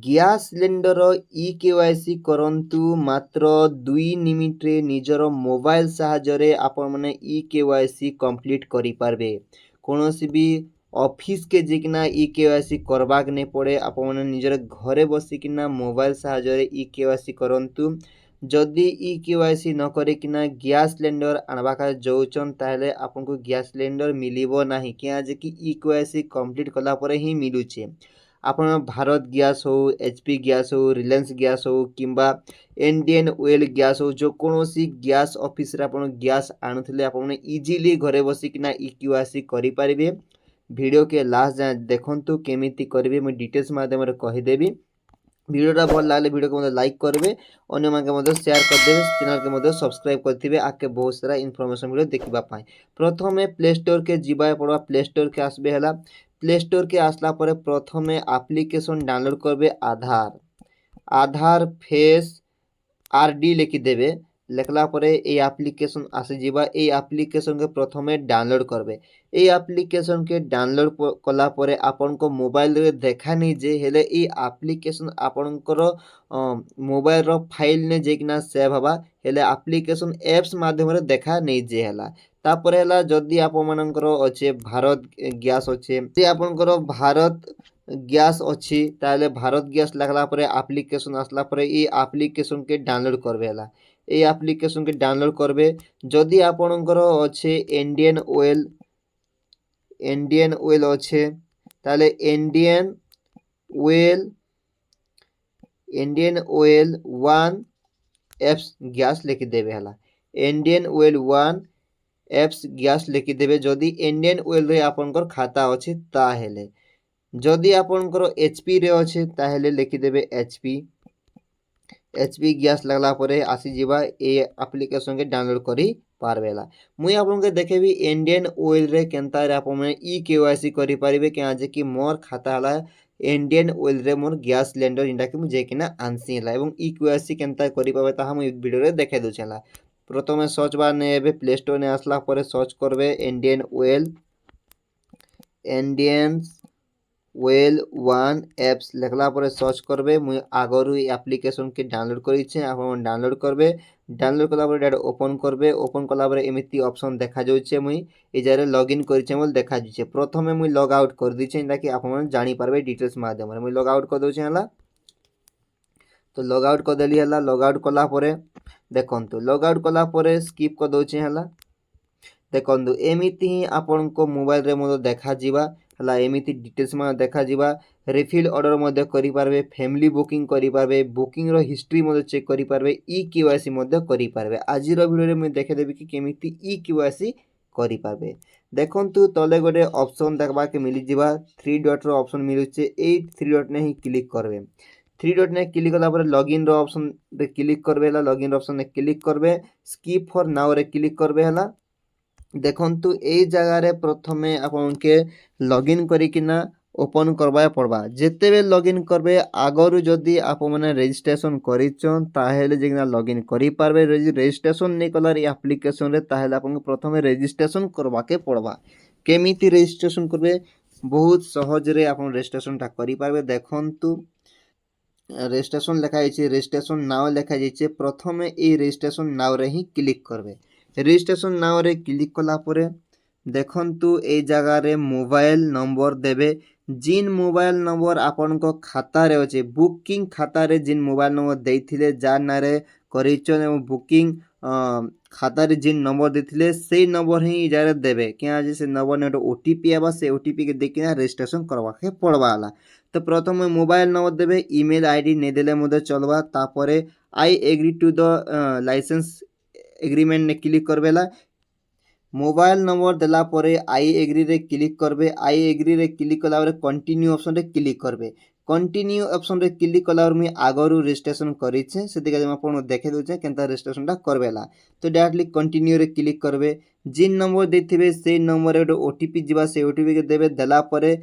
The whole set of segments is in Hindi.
ଗ୍ୟାସ୍ ସିଲିଣ୍ଡର ଇ-KYC କରନ୍ତୁ ମାତ୍ର 2 ମିନିଟ୍ରେ ନିଜର ମୋବାଇଲ ସାହାଯ୍ୟରେ ଆପଣମାନେ ଇ-KYC କମ୍ପ୍ଲିଟ୍ କରିପାରିବେ। କୌଣସି ବି ଅଫିସ୍କେ ଯାଇକିନା ଇ-KYC କରବାକେ ନାଇଁ ପଡ଼େ। ଆପଣମାନେ ନିଜର ଘରେ ବସିକିନା ମୋବାଇଲ ସାହାଯ୍ୟରେ ଇ-KYC କରନ୍ତୁ। ଯଦି ଇ-KYC ନ କରିକିନା ଗ୍ୟାସ୍ ସିଲିଣ୍ଡର ଆଣବାକେ ଯାଉଛନ୍ ତାହେଲେ ଆପଣଙ୍କୁ ଗ୍ୟାସ୍ ସିଲିଣ୍ଡର ମିଳିବ ନାହିଁ, କିଆ ଯେ କି ଇ-KYC କମ୍ପ୍ଲିଟ୍ କଲା ପରେ ହିଁ ମିଳୁଛି। ଆପଣ ଭାରତ ଗ୍ୟାସ୍ ହଉ, HP ଗ୍ୟାସ୍ ହଉ, ରିଲାଏନ୍ସ ଗ୍ୟାସ୍ ହଉ କିମ୍ବା ଇଣ୍ଡିଆନ୍ ଅଏଲ୍ ଗ୍ୟାସ୍ ହଉ, ଯେକୌଣସି ଗ୍ୟାସ୍ ଅଫିସ୍ରେ ଆପଣ ଗ୍ୟାସ୍ ଆଣୁଥିଲେ ଆପଣମାନେ ଇଜିଲି ଘରେ ବସିକିନା ଇ-KYC କରିପାରିବେ। ভিডিওকে লাস্ট যাଏ দেখন্তু কেমিতি କରିବେ ମୁଁ ডিটেলস মাধ্যমରେ କହିଦେବି। ভিডিওটা ভাল লাগলে ভিডিওকে মধ্যে লাইক করবে, ଅନ୍ୟମାନଙ୍କୁ ମଧ୍ୟ ସେୟାର କରିଦେବେ, ଚ୍ୟାନେଲকে ମଧ୍ୟ ସବସ୍କ୍ରାଇବ କରିଥିବେ ଆକେ ବହୁତ ସାରା ইনফরমেশন ভিডিও ଦେଖିବା ପାଇଁ। ପ୍ରଥମେ ପ୍ଲେ ଷ୍ଟୋର କେ ଯିବା ପଡ଼ବା। ପ୍ଲେ ଷ୍ଟୋର କେ আসবে ହେଲା। ପ୍ଲେ ଷ୍ଟୋର କେ আসলা ପରେ প্রথমে আপ্লিকেশন ডাউনলোড করবে আধার ফেস आरडी लिखिदेवे। लिखला परे ये आप्लिकेशन आसीजा। ये आप्लिकेशन के प्रथमे डाउनलोड करबे। ये आप्लिकेशन के डाउनलोड कला परे आपन को मोबाइल रे देखा नहीं जे हेले ये आप्लिकेशन आपनकर मोबाइल रो फाइल ने जेकिना सेव हवा हेले आप्लिकेशन एप्स माध्यम रे देखा नहीं जे हला। तापरे हला जदी आप मानकर अच्छे भारत गैस अच्छे जे आपनकर भारत ग्यास अच्छी ताले भारत ग्यास लगला परे आप्लिकेशन आसला परे ये आप्लिकेशन के डाउनलोड करबे हला। ये आप्लिकेशन के डाउनलोड करबे। जदी आपनकर अच्छे इंडियन ऑयल अच्छे ताले इंडियन ऑयल 1 एप्स गैस लिखि देबे हला। इंडियन ऑयल 1 एप्स गैस लिखि देबे। जदी इंडियन ऑयल रे आपनकर खाता अच्छे ताहेले। जदि आपनकर HP रे अच्छे ताहेले लिखिदेवे HP गैस लगला परे आसी जीवा ए एप्लिकेशन के डाउनलोड करी पारबेला। मुई आपन के देखेबी इंडियन ऑयल रे केनता रे आपन इ-KYC करी पारिबे के आज कि मोर खाता हला इंडियन ऑयल रे मोर गैस सिलेंडर इंडा कि मु जेकिना आनसी हला एवं इ-KYC केनता करी पाबे ताहा मु वीडियो रे देखाइ दोछ हला। प्रथमे सर्च बार ने एबे प्ले स्टोर ने आसला परे सर्च करबे इंडियन ऑयल 1 एप्स लिखला पर सर्च करबे। मुई आगरु एप्लिकेशन के डाउनलोड करिछे आपन डाउनलोड करबे। डाउनलोड कला पर डायरेक्ट ओपन करबे। ओपन कला पर एमिति ऑप्शन देखा जाउछे। मुई ए जारे लॉगिन करिछे मोल देखा जाउछे। प्रथमे मुई लॉग आउट कर दिछे इंदा कि आपन जानि पारबे डिटेल्स माध्यम रे। मुई लॉग आउट कर दोछे हला। तो लॉग आउट कर देली हला। लॉग आउट कला परे देखंतु लॉग आउट कला परे स्किप कर दोछे हला। देखंतु एमिति ही आपन को मोबाइल रे मोद देखा जीवा हला। एमिति डिटेल्स में देखा जीवा। रिफिल ऑर्डर मध्य करि पारबे, फैमिली बुकिंग करि पारबे, बुकिंग रो हिस्ट्री मध्य चेक करि पारबे, इ-KYC मध्य करि पारबे। आज रो वीडियो रे मैं देखे देबी कि केमिति इ-KYC करि पारबे। देखंतु तले गोटे ऑप्शन देखबा के मिली जीवा। 3 डॉट रो ऑप्शन मिलुचे। ए 3 डॉट ने ही क्लिक करबे। 3 डॉट ने क्लिक कला पर लॉगिन रो ऑप्शन रे क्लिक करबे हला। लॉगिन रो ऑप्शन ने क्लिक करबे। स्किप फॉर नाउ रे क्लिक करबे हला। देखंतु ए जगह रे प्रथमे आपन के लॉगिन करिकिना ओपन करबा पड़बा। जेते बे लॉगिन करबे आगरु जदी आप माने रजिस्ट्रेशन करिचन ताहेले जेना लॉगिन करि पारबे। रजिस्ट्रेशन नै कलर एप्लिकेशन रे ताहेले आपन प्रथमे रजिस्ट्रेशन करबा के पड़बा। केमिति रजिस्ट्रेशन करबे बहुत सहज रे आपन रजिस्ट्रेशन ता करि पारबे। देखंतु रजिस्ट्रेशन लिखा जाइछे, रजिस्ट्रेशन नाउ लिखा जाइछे। प्रथमे ए रजिस्ट्रेशन नाउ रे ही क्लिक करबे। रजिस्ट्रेशन नाउ रे क्लिक कला परे देखंतु ए जगह रे मोबाइल नंबर देबे। जिन मोबाइल नंबर आपन को खाता रे अछि बुकिंग खाता रे जिन मोबाइल नंबर देइथिले जार नारे करिचन एवं बुकिंग खाता रे जिन नंबर देथिले सेई नंबर ही जारे देबे। क्या जे से नंबर ने OTP आबा से OTP के देखिना रजिस्ट्रेशन करबा के पड़बा हला। तो प्रथमे मोबाइल नंबर देबे, ईमेल आईडी ने देले मदे चलबा। तापरे I agree to the licence agreement ने क्लिक करबेला। मोबाइल नंबर देला परे आई एग्री रे क्लिक करबे। आई एग्री रे क्लिक कला परे कंटिन्यू ऑप्शन रे क्लिक करबे। कंटिन्यू ऑप्शन रे क्लिक कला पर मी आगरु रजिस्ट्रेशन करिछे सेदिके हम आपन देखे दोछे केनता रजिस्ट्रेशन ता करबेला। तो डायरेक्टली कंटिन्यू रे क्लिक करबे। जिन नंबर देथिबे सेई नंबर रे OTP जिबा से OTP के देबे। देला परे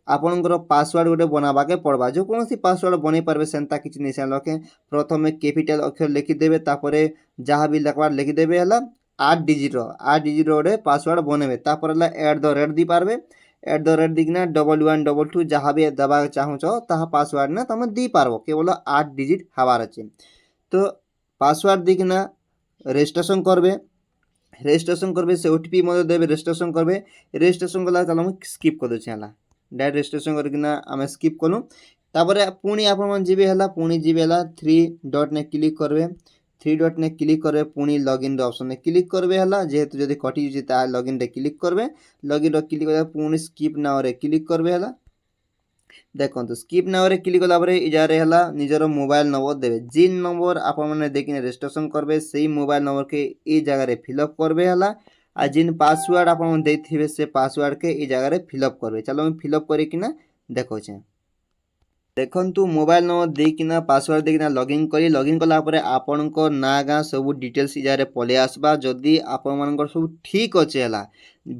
आपनकर पासवर्ड गोटे बनाबा के पड़बा। जो कोनोसी पासवर्ड बनै पारबे सेंता किछ नै से लके प्रथमे कैपिटल अक्षर लिखि देबे। तापरे जहा भी लिखबार लिखि देबे हला। 8 डिजिट रो गोटे पासवर्ड बनेबे। तापर हला @ दी पारबे। @ ଦେଇକିନା 1122 ଯାହା ବି ଦେବାକୁ ଚାହୁଁଛ ତାହା ପାସୱାର୍ଡ ନା ତମେ ଦେଇପାରବ। କେବଳ 8 ଡିଜିଟ୍ ହେବାର ଅଛି। ତ ପାସୱାର୍ଡ ଦେଇକିନା ରେଜିଷ୍ଟ୍ରେସନ୍ କରିବେ। ରେଜିଷ୍ଟ୍ରେସନ୍ କରିବେ, ସେ OTP ମଧ୍ୟ ଦେବେ, ରେଜିଷ୍ଟ୍ରେସନ୍ କରିବେ। ରେଜିଷ୍ଟ୍ରେସନ୍ କଲା ଚାଲ ମୁଁ ସ୍କିପ୍ କରିଦେଉଛି ହେଲା। डायरेक्ट रेजिस्ट्रेशन करकिना आम स्किप कलु। तापर पुणी आपण जी है पुणी जी है 3 डॉट ने क्लिक करबे। 3 डॉट ने क्लिक करबे पुणी लॉगिन ऑप्शन ने क्लिक करबे हला। जेहेतु जदि कटि जे ता लॉगिन रे क्लिक करबे। लॉगिन रे क्लिक करबे पुणी स्किप नाउ रे क्लिक करबे हला। देखो स्किप नाउ रे क्लिक कला परे इजारे हला निजर मोबाइल नंबर देबे। जिन नंबर आपण माने देखिने रजिस्ट्रेशन करबे सेही मोबाइल नंबर के ई जगह रे फिलअप करबे हला। आ जिन पासवर्ड आपण देथिबे से पासवर्ड के ई जगह रे फिलअप करबे। चलो मैं फिलअप करिकिना देखौछे। देखंतु मोबाइल नंबर देकिना पासवर्ड देकिना लॉगिन करी। लॉगिन कला परे आपनको ना गाँ सब डिटेल्स इजारे पले आसबा। जदि आपण मानकर सब ठीक अच्छे हला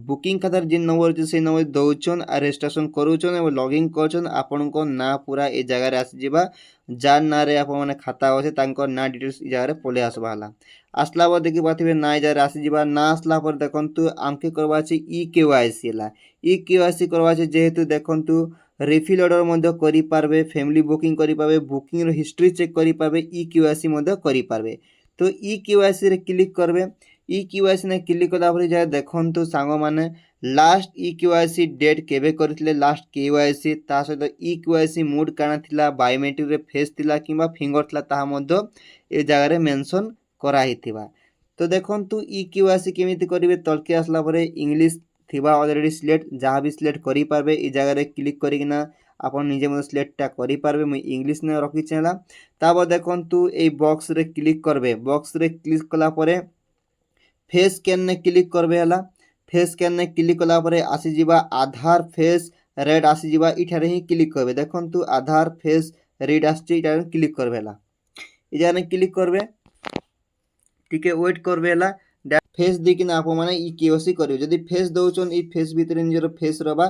बुकिंग खातार जिन नंबर अच्छे से नंबर दौचन आ रजिस्ट्रेशन करूचन और लॉगिन करचन आपनको ना पूरा ए जगह रे आसी जिबा। जार ना रे आपण माने खाता अच्छे तांकर ना डिटेल्स इ जगह रे पले आसबा हला। आसला बाद देखि पाथिबे ना ए जगह रे आसी जिबा। ना आसला पर देखंतु आमके करबा अछि EKYC हला। EKYC करबा अछि जेहेतु देखंतु रिफिल ऑर्डर मध्य करि पारबे, फैमिली बुकिंग करि पारबे, बुकिंग रो हिस्ट्री चेक करि पारबे, EKYC मध्य करि पारबे। तो EKYC रे क्लिक करबे। EKYC ने क्लिक कला परे जाय देखंतु सांग माने लास्ट EKYC डेट केबे करथिले लास्ट KYC ता सहित EKYC मोड काना थिला, बायोमेट्रिक रे फेस थिला किबा फिंगर थिला ता मध्य ए जगह रे मेंशन करा हिथिबा। तो देखंतु EKYC केमिति करिवे तलके आसला परे इंग्लिश थिबा ऑलरेडी सिलेक्ट जहाँ भी सिलेक्ट करि पारबे। ई जगह रे क्लिक करिकिना आपण निजे मते सिलेक्ट टा करि पारबे। मैं इंग्लिश ने रखि छला। तापर देखंतु ए बॉक्स रे क्लिक करबे। बॉक्स रे क्लिक कला परे फेस स्कैन ने क्लिक करबे हला। फेस स्कैन ने क्लिक कला परे आसी जिबा आधार फेस रेड आसी जिबा। इठारे ही क्लिक करबे। देखंतु आधार फेस रेड आसी इठारे क्लिक करबे हला। ई जगह ने क्लिक करबे। टिके वेट करबे हला। फेस देखिना आप माने EKYC करियो। जदि फेस दउचन ई फेस भितरे निजर फेस रबा।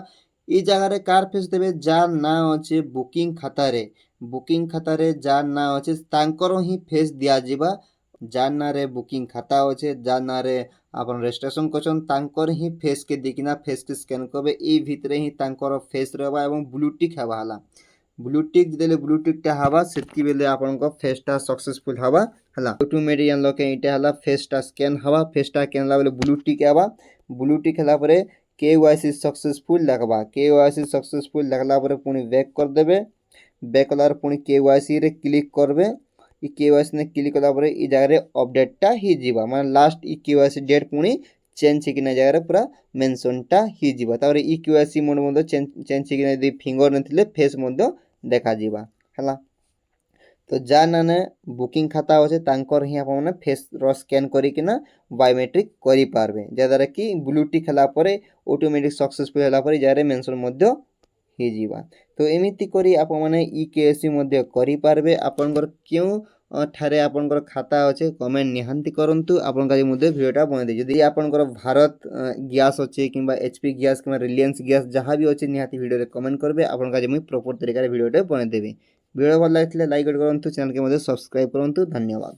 ई जगह रे कार फेस देबे जार ना अछि बुकिंग खाता रे। बुकिंग खाता रे जार ना अछि तांकर ही फेस दिया जिबा। जार ना रे बुकिंग खाता अछि, जार ना रे आपन रजिस्ट्रेशन करछन तांकर ही फेस के देखिना फेस के स्कैन करबे। ई भितरे ही तांकर फेस रहबा एवं ब्लू टिक हेबा हला। ब्लू टिक देले ब्लू टिक टा हवा सेति बेले आपनको फेस टा सक्सेसफुल हवा हला। ऑटोमेटिक अनलॉक इटा हला फेस टा स्कैन हवा। फेस टा स्कैन ला बेले ब्लू टिक आवा। ब्लू टिक हला परे KYC सक्सेसफुल लगबा। KYC सक्सेसफुल लगला परे पुनी बैक कर देबे। बैक कलार पुनी KYC रे क्लिक करबे। ई KYC ने क्लिक कला परे ई जगह रे अपडेट टा ही जीवा। माने लास्ट ई KYC डेट पुनी चेंज छिकिना जगह रे पूरा मेंशन टा ही जीवा। तारे EKYC मोड मधे चेंज छिकिना दे फिंगर नथिले फेस मधे देखा जीवा हला। तो जा नाने बुकिंग खाता होचे तांकर ही आपण माने फेस रो स्कैन करिकिना बायोमेट्रिक करि पारबे। जदारे कि ब्लू टिक हला परे ऑटोमेटिक सक्सेसफुल हला परे जारे मेंशन मध्य ही जीवा। तो एमिति करी आपण माने EKYC मध्य करि पारबे। आपनकर क्यों ठारे आपनकर खाता होचे कमेंट निहांती करंतु। आपन काजे मध्य वीडियोटा बने दे। जदि आपनकर भारत गैस होचे किबा HP गैस किबा रिलायंस गैस जहाँ भी होचे निहाती वीडियो रे कमेंट करबे। आपन काजे मुई प्रॉपर तरीका रे वीडियोटा बने देबे। वीडियो भल लागिथिले लाइक करंतु, चैनल के मध्य सब्सक्राइब करंतु। धन्यवाद।